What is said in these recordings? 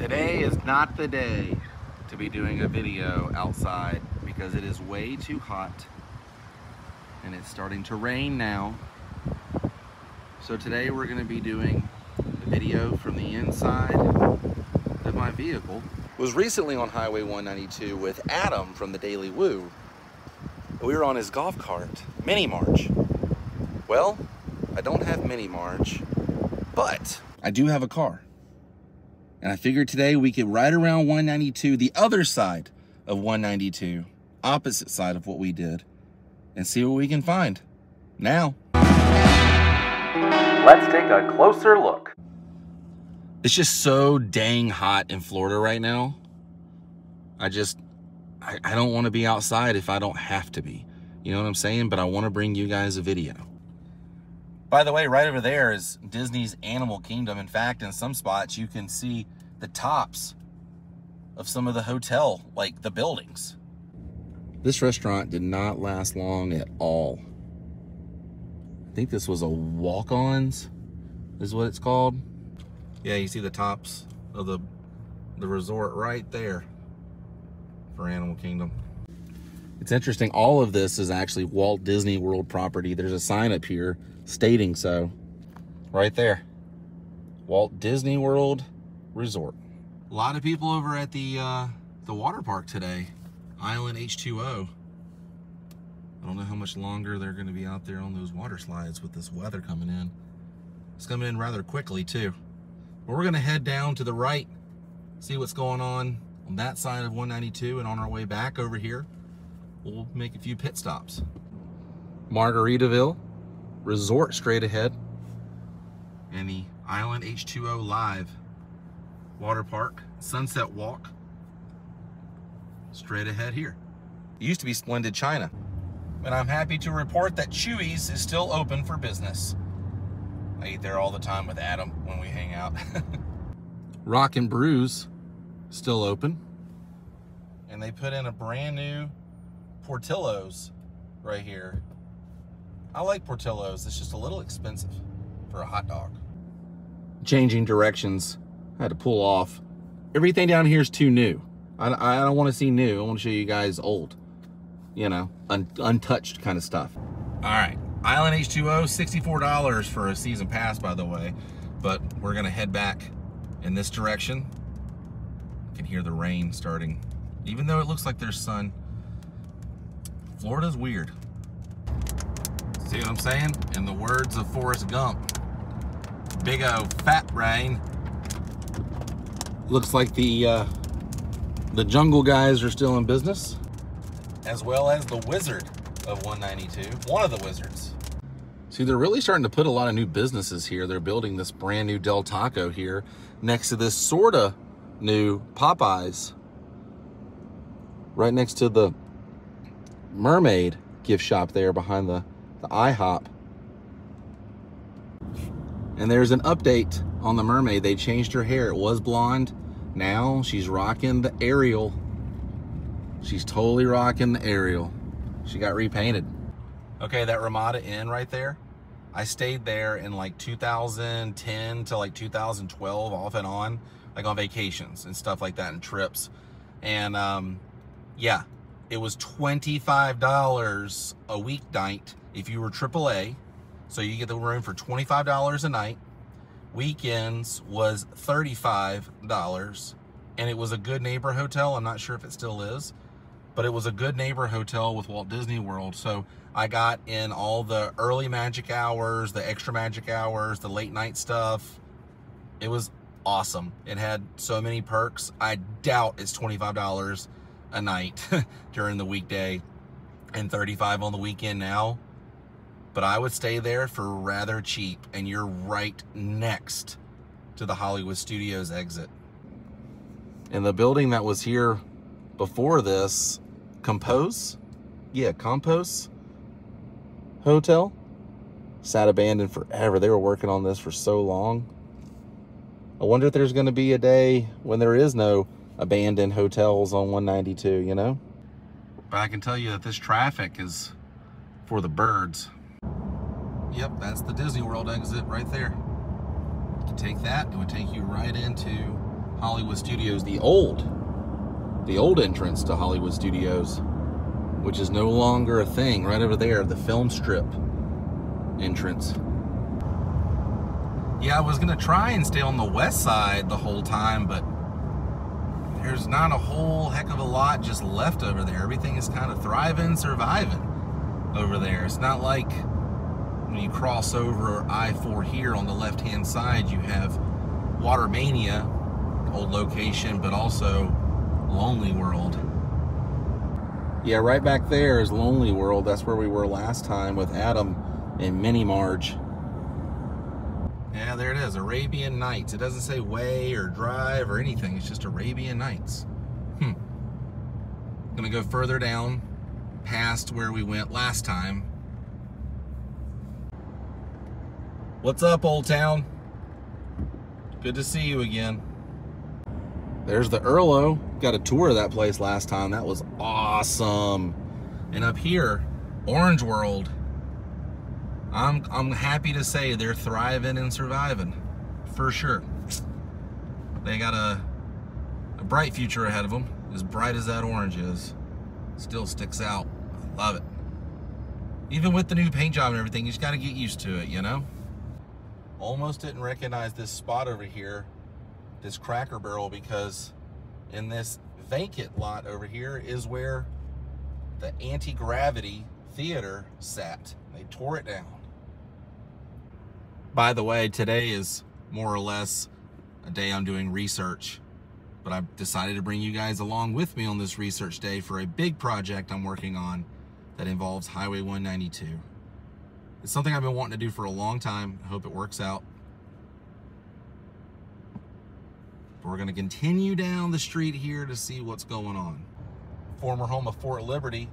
Today is not the day to be doing a video outside because it is way too hot and it's starting to rain now. So today we're going to be doing a video from the inside of my vehicle. Was recently on Highway 192 with Adam from the Daily Woo. We were on his golf cart, Mini March. Well, I don't have Mini March, but I do have a car. And I figured today we could ride around 192, the other side of 192, opposite side of what we did, and see what we can find. Now, let's take a closer look. It's just so dang hot in Florida right now. I don't want to be outside if I don't have to be. You know what I'm saying? But I want to bring you guys a video. By the way, right over there is Disney's Animal Kingdom. In fact, in some spots, you can see the tops of some of the hotel, like the buildings. This restaurant did not last long at all. I think this was a walk-ons, is what it's called. Yeah, you see the tops of the resort right there for Animal Kingdom. It's interesting, all of this is actually Walt Disney World property. There's a sign up here stating so, right there. Walt Disney World Resort. A lot of people over at the water park today, Island H2O. I don't know how much longer they're going to be out there on those water slides with this weather coming in. It's coming in rather quickly too. But we're going to head down to the right, see what's going on that side of 192, and on our way back over here, we'll make a few pit stops. Margaritaville Resort straight ahead, and the Island H2O Live Water Park Sunset Walk straight ahead here. It used to be Splendid China, but I'm happy to report that Chewy's is still open for business. I eat there all the time with Adam when we hang out. Rock and Brews still open, and they put in a brand new Portillo's right here. I like Portillo's. It's just a little expensive for a hot dog. Changing directions. I had to pull off. Everything down here is too new. I don't want to see new. I want to show you guys old, you know, untouched kind of stuff. All right, Island H2O, $64 for a season pass, by the way. But we're gonna head back in this direction. You can hear the rain starting. Even though it looks like there's sun, Florida's weird. See what I'm saying? In the words of Forrest Gump, big O fat rain. Looks like the jungle guys are still in business, as well as the Wizard of 192, one of the wizards. See, they're really starting to put a lot of new businesses here. They're building this brand new Del Taco here next to this sorta new Popeyes, right next to the Mermaid gift shop there behind the IHOP. And there's an update on the Mermaid. They changed her hair. It was blonde. Now she's rocking the Ariel. She's totally rocking the Ariel. She got repainted. Okay, that Ramada Inn right there, I stayed there in like 2010 to like 2012 off and on, like on vacations and stuff like that and trips. And yeah, it was $25 a weeknight if you were AAA. So you get the room for $25 a night. Weekends was $35, and it was a Good Neighbor hotel. I'm not sure if it still is, but it was a Good Neighbor hotel with Walt Disney World. So I got in all the early magic hours, the extra magic hours, the late night stuff. It was awesome. It had so many perks. I doubt it's $25 a night during the weekday and $35 on the weekend now. But I would stay there for rather cheap, and you're right next to the Hollywood Studios exit. And the building that was here before this, Compose Hotel, sat abandoned forever. They were working on this for so long. I wonder if there's going to be a day when there is no abandoned hotels on 192, you know? But I can tell you that this traffic is for the birds. Yep, that's the Disney World exit right there. To take that, it would take you right into Hollywood Studios, the old entrance to Hollywood Studios, which is no longer a thing. Right over there, the film strip entrance. Yeah, I was gonna try and stay on the west side the whole time, but there's not a whole heck of a lot just left over there. Everything is kind of thriving, surviving over there. It's not like when you cross over I-4 here on the left-hand side, you have Watermania, old location, but also Lonely World. Yeah, right back there is Lonely World. That's where we were last time with Adam and Minnie Marge. Yeah, there it is, Arabian Nights. It doesn't say way or drive or anything. It's just Arabian Nights. Gonna go further down past where we went last time. What's up, Old Town? Good to see you again. There's the Earlo. Got a tour of that place last time. That was awesome. And up here, Orange World. I'm happy to say they're thriving and surviving, for sure. They got a bright future ahead of them, as bright as that orange is. Still sticks out. I love it. Even with the new paint job and everything, you just got to get used to it, you know? Almost didn't recognize this spot over here, this Cracker Barrel, because in this vacant lot over here is where the anti-gravity theater sat. They tore it down. By the way, today is more or less a day I'm doing research, but I've decided to bring you guys along with me on this research day for a big project I'm working on that involves Highway 192. It's something I've been wanting to do for a long time. I hope it works out. But we're going to continue down the street here to see what's going on. Former home of Fort Liberty,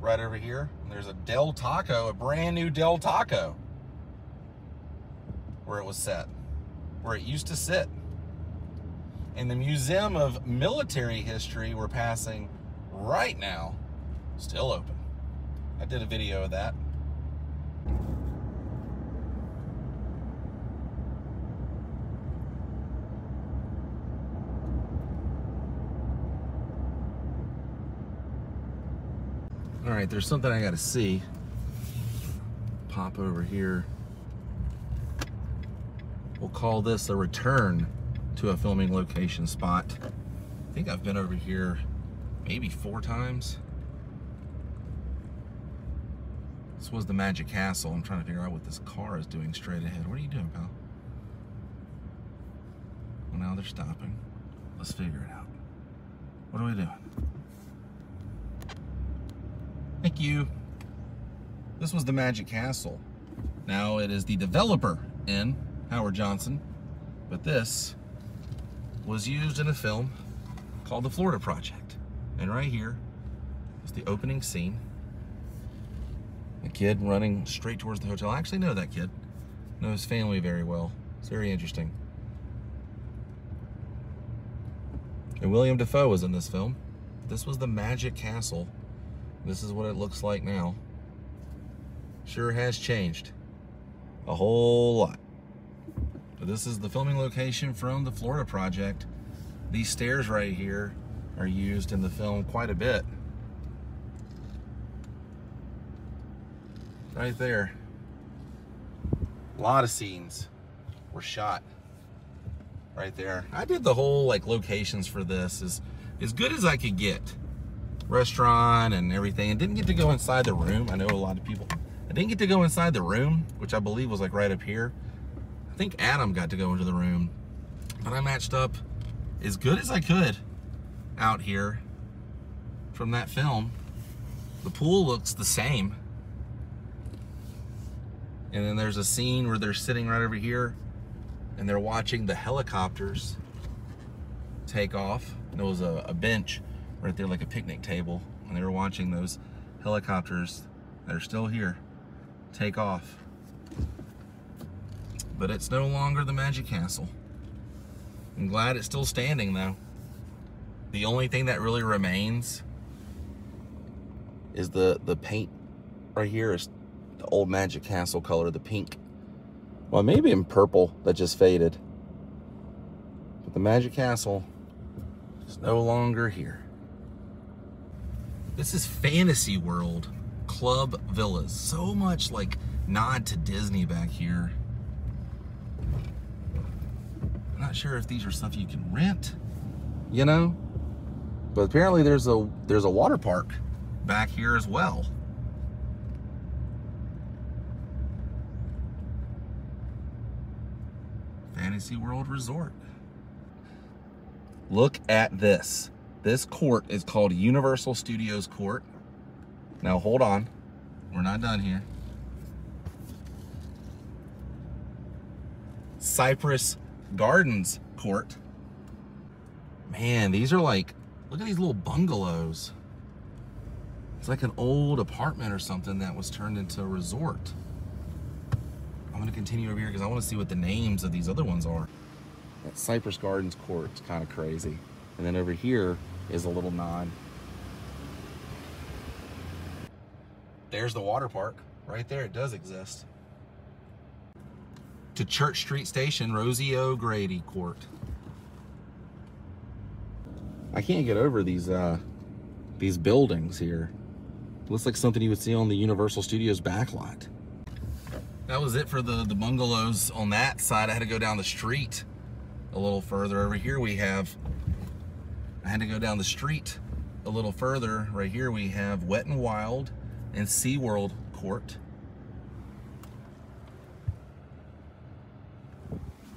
right over here. And there's a Del Taco, a brand new Del Taco, where it was set, where it used to sit. And the Museum of Military History we're passing right now, still open. I did a video of that. All right, there's something I gotta see. Pop over here. We'll call this a return to a filming location spot. I think I've been over here maybe 4 times. This was the Magic Castle. I'm trying to figure out what this car is doing straight ahead. What are you doing, pal? Well, now they're stopping. Let's figure it out. What are we doing? Thank you. This was the Magic Castle. Now it is the developer in Howard Johnson, but this was used in a film called The Florida Project. And right here is the opening scene. A kid running straight towards the hotel. I actually know that kid. Know his family very well. It's very interesting. And William Dafoe was in this film. This was the Magic Castle. This is what it looks like now. Sure has changed a whole lot. But this is the filming location from The Florida Project. These stairs right here are used in the film quite a bit. Right there. A lot of scenes were shot right there. I did the whole like locations for this as good as I could get. Restaurant and everything, and didn't get to go inside the room. I know a lot of people. I didn't get to go inside the room, which I believe was like right up here. I think Adam got to go into the room, but I matched up as good as I could out here from that film. The pool looks the same. And then there's a scene where they're sitting right over here and they're watching the helicopters take off. There was a bench right there, like a picnic table, and they were watching those helicopters that are still here take off. But it's no longer the Magic Castle. I'm glad it's still standing though. The only thing that really remains is the paint right here is the old Magic Castle color, the pink. Well, maybe in purple that just faded. But the Magic Castle is no longer here. This is Fantasy World Club Villas. So much like nod to Disney back here. I'm not sure if these are stuff you can rent, you know? But apparently there's a water park back here as well. Fantasy World Resort. Look at this. This court is called Universal Studios Court. Now hold on. We're not done here. Cypress Gardens Court. Man, these are like, look at these little bungalows. It's like an old apartment or something that was turned into a resort. I'm gonna continue over here because I want to see what the names of these other ones are. That Cypress Gardens Court is kind of crazy. And then over here is a little nod. There's the water park. Right there, it does exist. To Church Street Station, Rosie O'Grady Court. I can't get over these buildings here. Looks like something you would see on the Universal Studios backlot. That was it for the bungalows on that side. I had to go down the street a little further. Over here I had to go down the street a little further. Right here we have Wet n Wild and SeaWorld Court.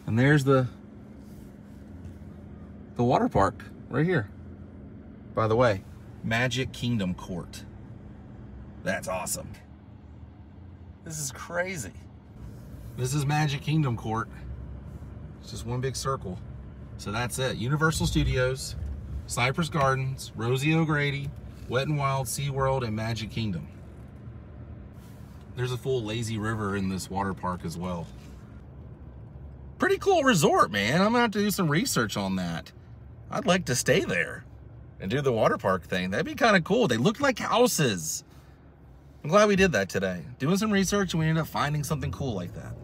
And there's the water park right here. By the way, Magic Kingdom Court. That's awesome. This is crazy. This is Magic Kingdom Court. It's just one big circle. So that's it. Universal Studios, Cypress Gardens, Rosie O'Grady, Wet n Wild, SeaWorld, and Magic Kingdom. There's a full lazy river in this water park as well. Pretty cool resort, man. I'm gonna have to do some research on that. I'd like to stay there and do the water park thing. That'd be kind of cool. They look like houses. I'm glad we did that today. Doing some research and we ended up finding something cool like that.